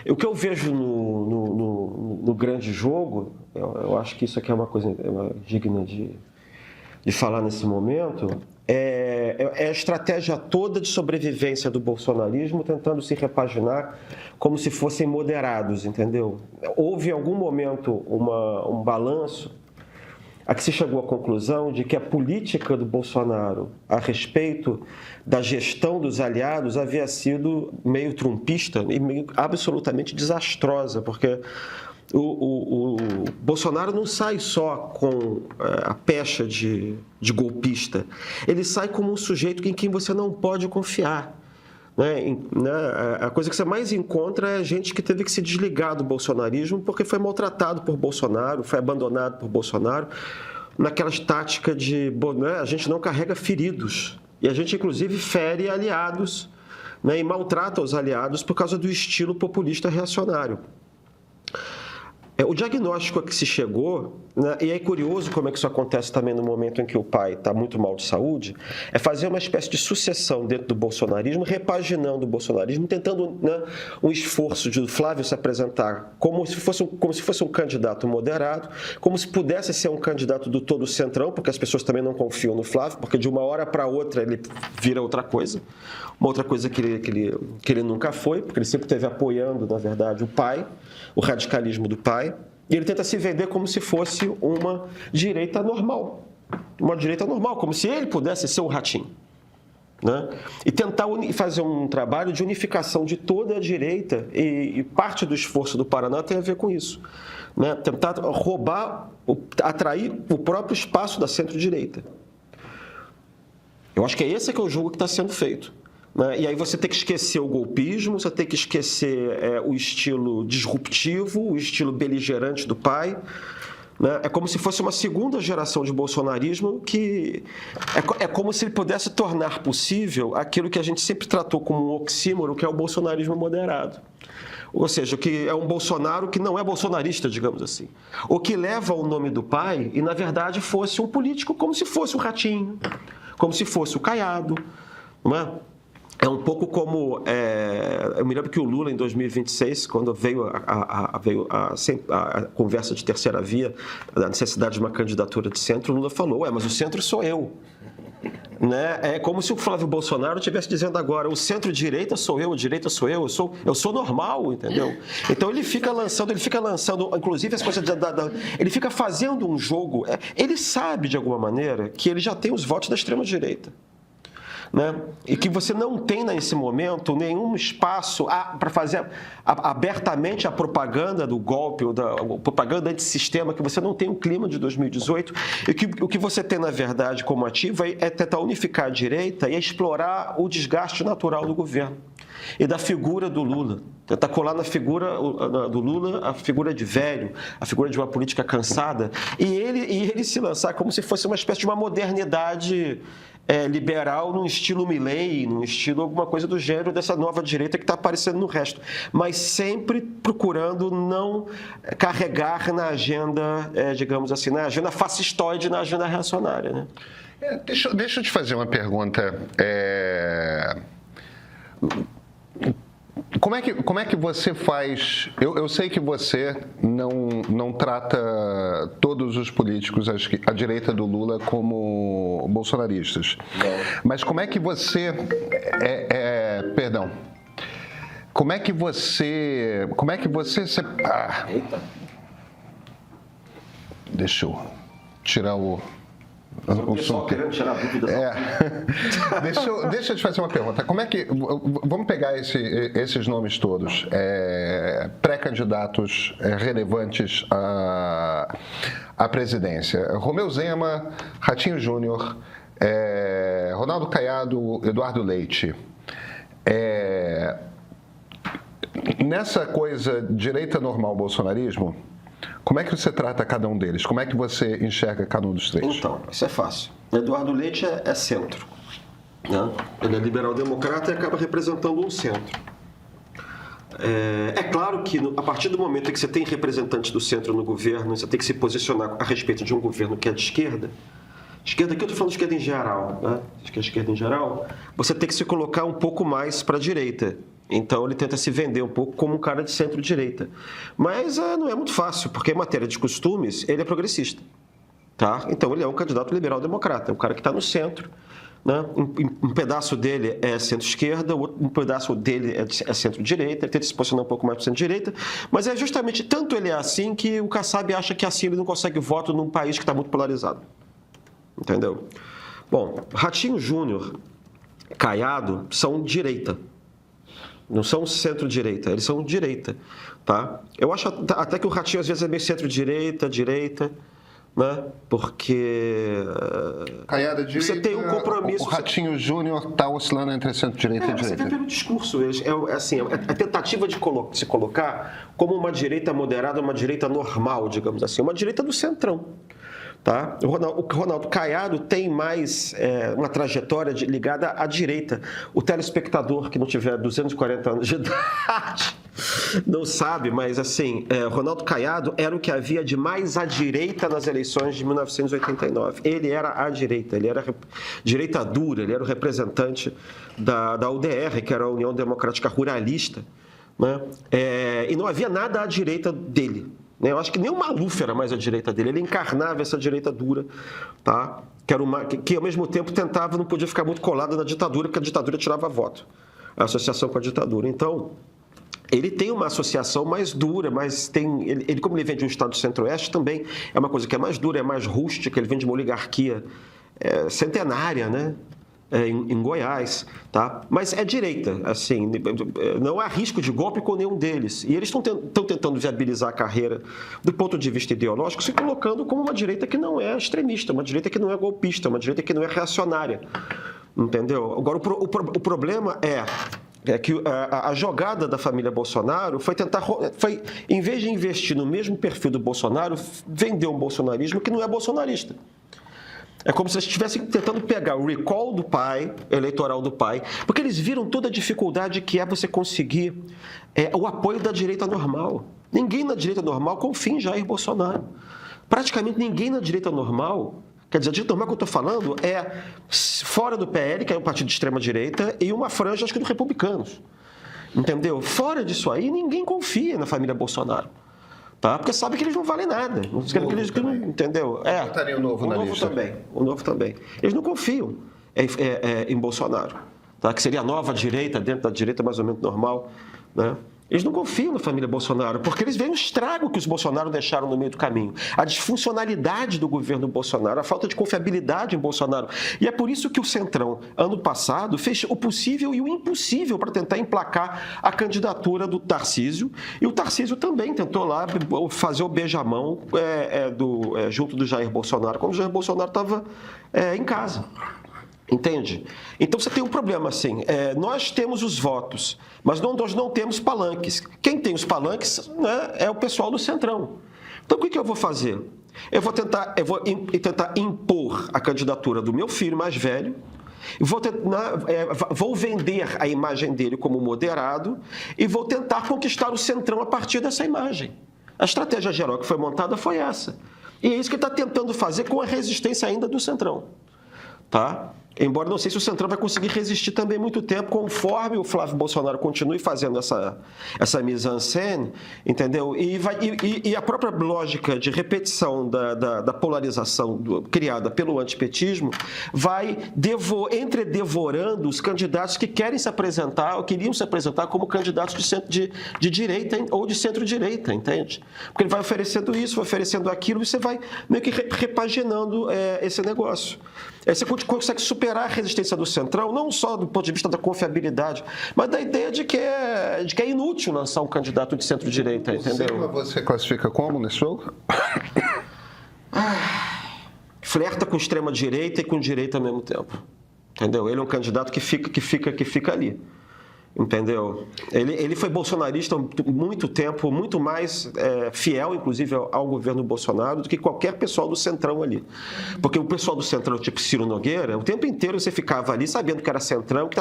O que eu vejo no grande jogo, eu acho que isso aqui é uma coisa digna de falar nesse momento, é a estratégia toda de sobrevivência do bolsonarismo tentando se repaginar como se fossem moderados, entendeu? Houve em algum momento um balanço a que se chegou à conclusão de que a política do Bolsonaro a respeito da gestão dos aliados havia sido meio trumpista e meio absolutamente desastrosa, porque o Bolsonaro não sai só com a pecha de golpista, ele sai como um sujeito em quem você não pode confiar. A coisa que você mais encontra é gente que teve que se desligar do bolsonarismo porque foi maltratado por Bolsonaro, foi abandonado por Bolsonaro, naquelas táticas de a gente não carrega feridos, e a gente inclusive fere aliados, e maltrata os aliados por causa do estilo populista reacionário. O diagnóstico a que se chegou, e é curioso como é que isso acontece também no momento em que o pai está muito mal de saúde, é fazer uma espécie de sucessão dentro do bolsonarismo, repaginando o bolsonarismo, tentando um esforço de Flávio se apresentar como se fosse um candidato moderado, como se pudesse ser um candidato do todo centrão, porque as pessoas também não confiam no Flávio, porque de uma hora para outra ele vira outra coisa, uma outra coisa que ele nunca foi, porque ele sempre esteve apoiando, na verdade, o pai, o radicalismo do pai, e ele tenta se vender como se fosse uma direita normal, como se ele pudesse ser um ratinho, e tentar fazer um trabalho de unificação de toda a direita, e parte do esforço do Paraná tem a ver com isso, tentar roubar, atrair o próprio espaço da centro-direita. Eu acho que esse que é o jogo que está sendo feito. E aí você tem que esquecer o golpismo, você tem que esquecer o estilo disruptivo, o estilo beligerante do pai. É como se fosse uma segunda geração de bolsonarismo que é como se ele pudesse tornar possível aquilo que a gente sempre tratou como um oxímoro, que é o bolsonarismo moderado. Ou seja, que é um Bolsonaro que não é bolsonarista, digamos assim. Ou que leva o nome do pai e, na verdade, fosse um político como se fosse o Ratinho, como se fosse o Caiado, não é? É um pouco como, eu me lembro que o Lula, em 2026, quando veio a conversa de terceira via, da necessidade de uma candidatura de centro, o Lula falou, mas o centro sou eu. É como se o Flávio Bolsonaro estivesse dizendo agora, o centro-direita sou eu, a direita sou eu sou normal, entendeu? Então ele fica lançando, inclusive as coisas, ele fica fazendo um jogo, ele sabe de alguma maneira que ele já tem os votos da extrema-direita. E que você não tem nesse momento nenhum espaço para fazer abertamente a propaganda do golpe, ou a propaganda antissistema, que você não tem o clima de 2018, e que o que você tem, na verdade, como ativo é tentar unificar a direita e explorar o desgaste natural do governo e da figura do Lula. Tentar colar na figura do Lula a figura de velho, a figura de uma política cansada, e ele se lançar como se fosse uma espécie de uma modernidade liberal num estilo Milley, num estilo alguma coisa do gênero dessa nova direita que está aparecendo no resto, mas sempre procurando não carregar na agenda, digamos assim, na agenda fascistoide, na agenda reacionária. Deixa eu te fazer uma pergunta. Como é que você faz? Eu sei que você não trata todos os políticos à direita do Lula como bolsonaristas. Não. Mas como é que você perdão? Como é que você Eita. Deixa eu tirar o pessoal querendo tirar a dúvida. Deixa eu te fazer uma pergunta. Como é que... Vamos pegar esses nomes todos, pré-candidatos relevantes à presidência. Romeu Zema, Ratinho Júnior, Ronaldo Caiado, Eduardo Leite. Nessa coisa direita normal bolsonarismo, como é que você trata cada um deles? Como é que você enxerga cada um dos três? Então, isso é fácil. Eduardo Leite é centro. Ele é liberal-democrata e acaba representando um centro. É claro que, a partir do momento em que você tem representantes do centro no governo, você tem que se posicionar a respeito de um governo que é de esquerda. Esquerda aqui eu estou falando de esquerda em geral. Esquerda em geral, você tem que se colocar um pouco mais para a direita. Então ele tenta se vender um pouco como um cara de centro-direita. Mas não é muito fácil, porque em matéria de costumes, ele é progressista. Tá? Então ele é um candidato liberal-democrata, é um cara que está no centro. Né? Um pedaço dele é centro-esquerda, um pedaço dele é centro-direita, ele tenta se posicionar um pouco mais para centro-direita, mas é justamente tanto ele é assim que o Kassab acha que assim ele não consegue voto num país que está muito polarizado. Entendeu? Bom, Ratinho Júnior, Caiado são direita, não são centro-direita, eles são direita. Tá? Eu acho até que o Ratinho às vezes é meio centro-direita, direita, né? Porque Caiado, direita, você tem um compromisso. O Ratinho Júnior está oscilando entre centro-direita e direita. Você vê pelo discurso, a tentativa de se colocar como uma direita moderada, uma direita normal, digamos assim, uma direita do centrão. Tá? O Ronaldo Caiado tem mais uma trajetória ligada à direita. O telespectador que não tiver 240 anos de idade não sabe, mas assim, Ronaldo Caiado era o que havia de mais à direita nas eleições de 1989. Ele era à direita, ele era direita dura, ele era o representante da UDR, que era a União Democrática Ruralista, né? E não havia nada à direita dele. Eu acho que nem o Maluf era mais à direita dele, ele encarnava essa direita dura, tá? que ao mesmo tempo tentava, não podia ficar muito colado na ditadura, porque a ditadura tirava voto, a associação com a ditadura. Então, ele tem uma associação mais dura, mas como ele vem de um estado do centro-oeste, também é uma coisa que é mais dura, é mais rústica, ele vem de uma oligarquia centenária, né? Em Goiás, tá? Mas é direita, assim, não há risco de golpe com nenhum deles. E eles estão tentando viabilizar a carreira do ponto de vista ideológico, se colocando como uma direita que não é extremista, uma direita que não é golpista, uma direita que não é reacionária, entendeu? Agora, o problema é que a jogada da família Bolsonaro foi em vez de investir no mesmo perfil do Bolsonaro, vender um bolsonarismo que não é bolsonarista. É como se eles estivessem tentando pegar o recall do pai, eleitoral do pai, porque eles viram toda a dificuldade que é você conseguir o apoio da direita normal. Ninguém na direita normal confia em Jair Bolsonaro. Praticamente ninguém na direita normal, quer dizer, a direita normal que eu estou falando é fora do PL, que é um partido de extrema-direita, e uma franja, acho que, dos republicanos. Entendeu? Fora disso aí, ninguém confia na família Bolsonaro. Tá? Porque sabe que eles não valem nada. Entendeu? Botaria o Novo na lista. O Novo também. Eles não confiam em Bolsonaro, tá? Que seria a nova direita, dentro da direita mais ou menos normal, né? Eles não confiam na família Bolsonaro, porque eles veem o estrago que os Bolsonaro deixaram no meio do caminho, a disfuncionalidade do governo Bolsonaro, a falta de confiabilidade em Bolsonaro. E é por isso que o Centrão, ano passado, fez o possível e o impossível para tentar emplacar a candidatura do Tarcísio. E o Tarcísio também tentou lá fazer o beijamão junto do Jair Bolsonaro, quando o Jair Bolsonaro estava em casa. Entende? Então você tem um problema assim, nós temos os votos, mas nós não temos palanques. Quem tem os palanques, né, é o pessoal do Centrão. Então o que eu vou fazer? Eu vou tentar impor a candidatura do meu filho mais velho, vou vender a imagem dele como moderado e vou tentar conquistar o Centrão a partir dessa imagem. A estratégia geral que foi montada foi essa. E é isso que ele está tentando fazer com a resistência ainda do Centrão. Tá? Embora não sei se o Centrão vai conseguir resistir também muito tempo, conforme o Flávio Bolsonaro continue fazendo essa mise-en-scène, entendeu? E a própria lógica de repetição da polarização criada pelo antipetismo vai entredevorando os candidatos que querem se apresentar, ou queriam se apresentar como candidatos de direita ou de centro-direita, entende? Porque ele vai oferecendo isso, vai oferecendo aquilo, e você vai meio que repaginando esse negócio. Aí você consegue superar a resistência do Centrão, não só do ponto de vista da confiabilidade, mas da ideia de que é inútil lançar um candidato de centro-direita, entendeu? Você classifica como nesse jogo? Flerta com extrema-direita e com direita ao mesmo tempo, entendeu? Ele é um candidato que fica ali. Entendeu? Ele foi bolsonarista há muito tempo, muito mais fiel, inclusive, ao governo Bolsonaro do que qualquer pessoal do Centrão ali. Porque o pessoal do Centrão, tipo Ciro Nogueira, o tempo inteiro você ficava ali sabendo que era Centrão, que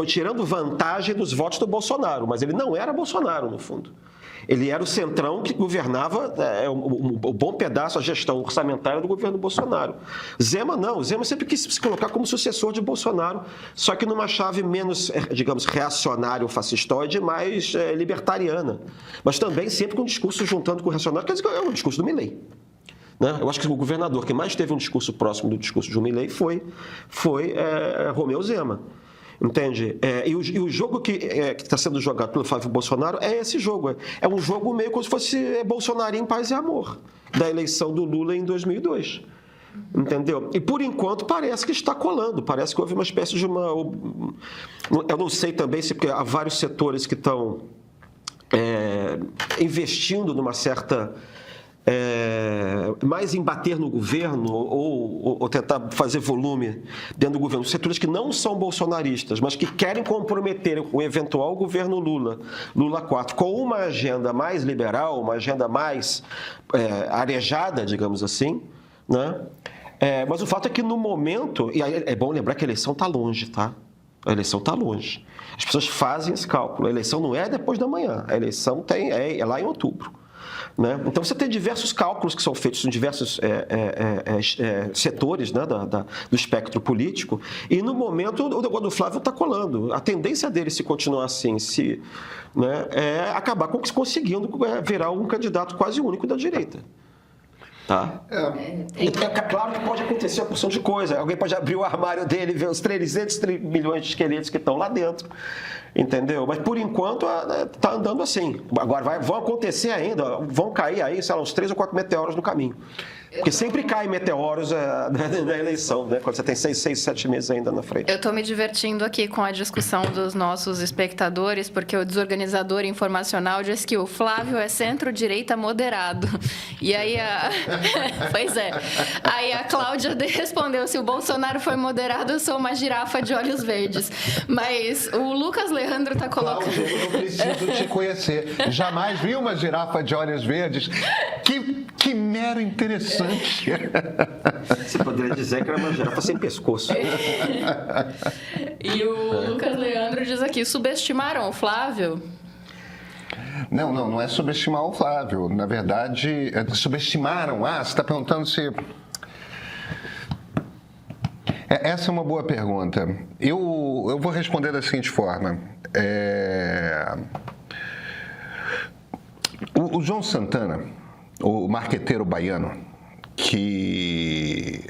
tirando vantagem dos votos do Bolsonaro, mas ele não era Bolsonaro, no fundo. Ele era o centrão que governava o bom pedaço, a gestão orçamentária do governo Bolsonaro. Zema não, Zema sempre quis se colocar como sucessor de Bolsonaro, só que numa chave menos, digamos, reacionário, fascistoide, mais libertariana. Mas também sempre com um discurso juntando com o reacionário, quer dizer, é o discurso do Milei. Né? Eu acho que o governador que mais teve um discurso próximo do discurso de Milei foi Romeu Zema. Entende? E o jogo que está sendo jogado pelo Flávio Bolsonaro é esse jogo. É um jogo meio como se fosse Bolsonaro em paz e amor, da eleição do Lula em 2002. Entendeu? E, por enquanto, parece que está colando. Parece que houve uma espécie de uma... Eu não sei também se porque há vários setores que estão investindo numa certa... mais em bater no governo ou tentar fazer volume dentro do governo, setores que não são bolsonaristas, mas que querem comprometer o eventual governo Lula 4 com uma agenda mais liberal, uma agenda mais arejada, digamos assim, né? Mas o fato é que no momento, e aí é bom lembrar que a eleição está longe, tá? A eleição está longe. As pessoas fazem esse cálculo. A eleição não é depois da manhã, a eleição é lá em outubro. Né? Então, você tem diversos cálculos que são feitos em diversos setores, né, do espectro político, e no momento o negócio do Flávio está colando. A tendência dele, se continuar assim, é acabar conseguindo virar um candidato quase único da direita. Tá? Claro que pode acontecer uma porção de coisa. Alguém pode abrir o armário dele e ver os 300 milhões de esqueletos que estão lá dentro. Entendeu? Mas, por enquanto, está andando assim. Agora, vão acontecer ainda, vão cair aí, sei lá, uns 3 ou 4 meteoros no caminho. Porque sempre caem meteoros na eleição, né? Quando você tem 6, 7 meses ainda na frente. Eu estou me divertindo aqui com a discussão dos nossos espectadores, porque o desorganizador informacional diz que o Flávio é centro-direita moderado. E aí Pois é. Aí a Cláudia respondeu: se o Bolsonaro foi moderado, eu sou uma girafa de olhos verdes. Mas o Lucas Leandro está colocando... Cláudia, eu preciso te conhecer. Jamais vi uma girafa de olhos verdes. Que mero interessante. Você poderia dizer que era uma girafa sem pescoço. E o Lucas Leandro diz aqui: subestimaram o Flávio? Não é subestimar o Flávio. Na verdade, subestimaram. Você está perguntando se... Essa é uma boa pergunta. Eu vou responder da seguinte forma. O João Santana, o marqueteiro baiano, que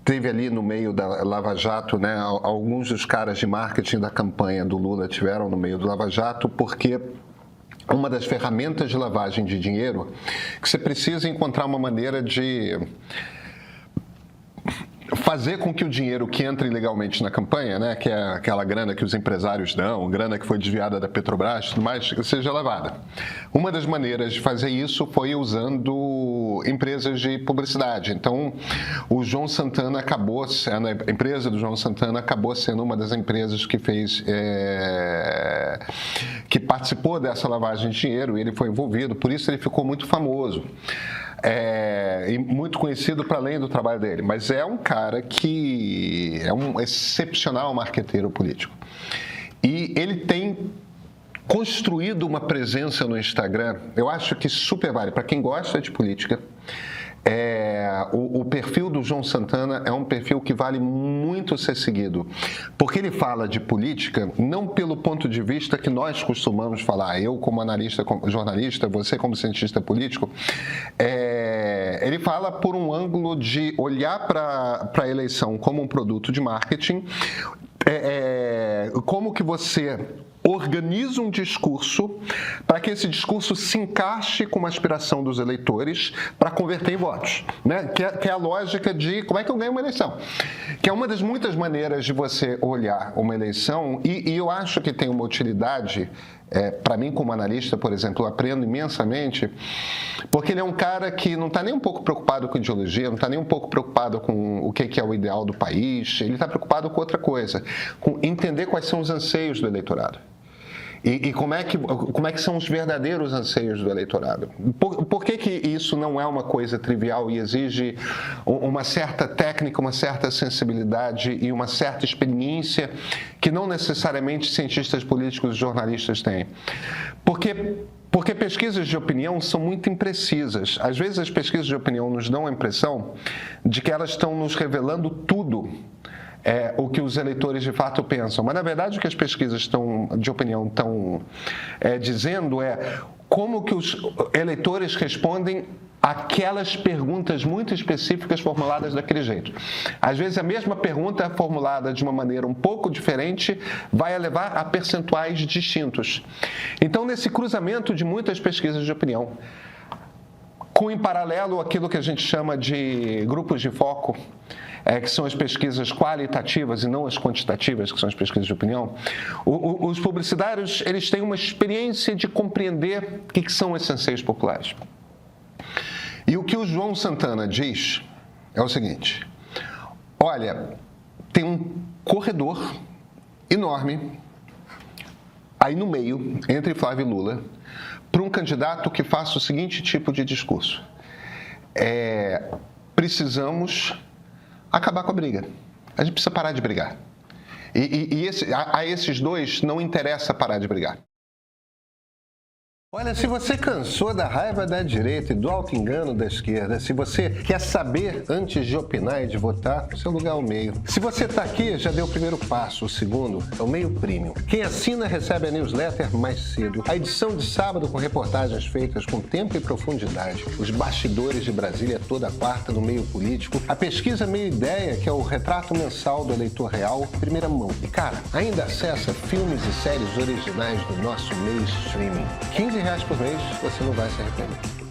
teve ali no meio da Lava Jato, né? Alguns dos caras de marketing da campanha do Lula tiveram no meio do Lava Jato, porque uma das ferramentas de lavagem de dinheiro que você precisa encontrar uma maneira de fazer com que o dinheiro que entra ilegalmente na campanha, né, que é aquela grana que os empresários dão, grana que foi desviada da Petrobras, tudo mais, seja lavada. Uma das maneiras de fazer isso foi usando empresas de publicidade. Então, o João Santana acabou sendo, a empresa do João Santana acabou sendo uma das empresas que fez, que participou dessa lavagem de dinheiro, e ele foi envolvido, por isso ele ficou muito famoso. E muito conhecido para além do trabalho dele, mas é um cara que é um excepcional marqueteiro político. E ele tem construído uma presença no Instagram, eu acho que super vale, para quem gosta de política. O perfil do João Santana é um perfil que vale muito ser seguido, porque ele fala de política não pelo ponto de vista que nós costumamos falar, eu como analista, como jornalista, você como cientista político. Ele fala por um ângulo de olhar para a eleição como um produto de marketing, como que você organiza um discurso para que esse discurso se encaixe com uma aspiração dos eleitores para converter em votos, né? Que é a lógica de como é que eu ganho uma eleição, que é uma das muitas maneiras de você olhar uma eleição, e eu acho que tem uma utilidade. Para mim, como analista, por exemplo, eu aprendo imensamente, porque ele é um cara que não está nem um pouco preocupado com ideologia, não está nem um pouco preocupado com o que é o ideal do país, ele está preocupado com outra coisa, com entender quais são os anseios do eleitorado. E como é que são os verdadeiros anseios do eleitorado? Por que isso não é uma coisa trivial e exige uma certa técnica, uma certa sensibilidade e uma certa experiência que não necessariamente cientistas políticos e jornalistas têm? Porque Porque pesquisas de opinião são muito imprecisas. Às vezes as pesquisas de opinião nos dão a impressão de que elas estão nos revelando tudo o que os eleitores de fato pensam. Mas, na verdade, o que as pesquisas de opinião estão dizendo é como que os eleitores respondem aquelas perguntas muito específicas formuladas daquele jeito. Às vezes, a mesma pergunta formulada de uma maneira um pouco diferente vai levar a percentuais distintos. Então, nesse cruzamento de muitas pesquisas de opinião, com em paralelo aquilo que a gente chama de grupos de foco, que são as pesquisas qualitativas e não as quantitativas, que são as pesquisas de opinião, os publicitários eles têm uma experiência de compreender o que são esses anseios populares. E o que o João Santana diz é o seguinte: olha, tem um corredor enorme aí no meio, entre Flávio e Lula, para um candidato que faça o seguinte tipo de discurso: precisamos acabar com a briga. A gente precisa parar de brigar. A esses dois não interessa parar de brigar. Olha, se você cansou da raiva da direita e do auto-engano da esquerda, se você quer saber antes de opinar e de votar, seu lugar é o meio. Se você está aqui, já deu o primeiro passo, o segundo é o Meio Premium. Quem assina recebe a newsletter mais cedo, a edição de sábado com reportagens feitas com tempo e profundidade, os bastidores de Brasília toda quarta no meio político, a pesquisa Meio Ideia, que é o retrato mensal do eleitor real, primeira mão. E cara, ainda acessa filmes e séries originais do nosso meio streaming. R$15 por mês, você não vai se arrepender.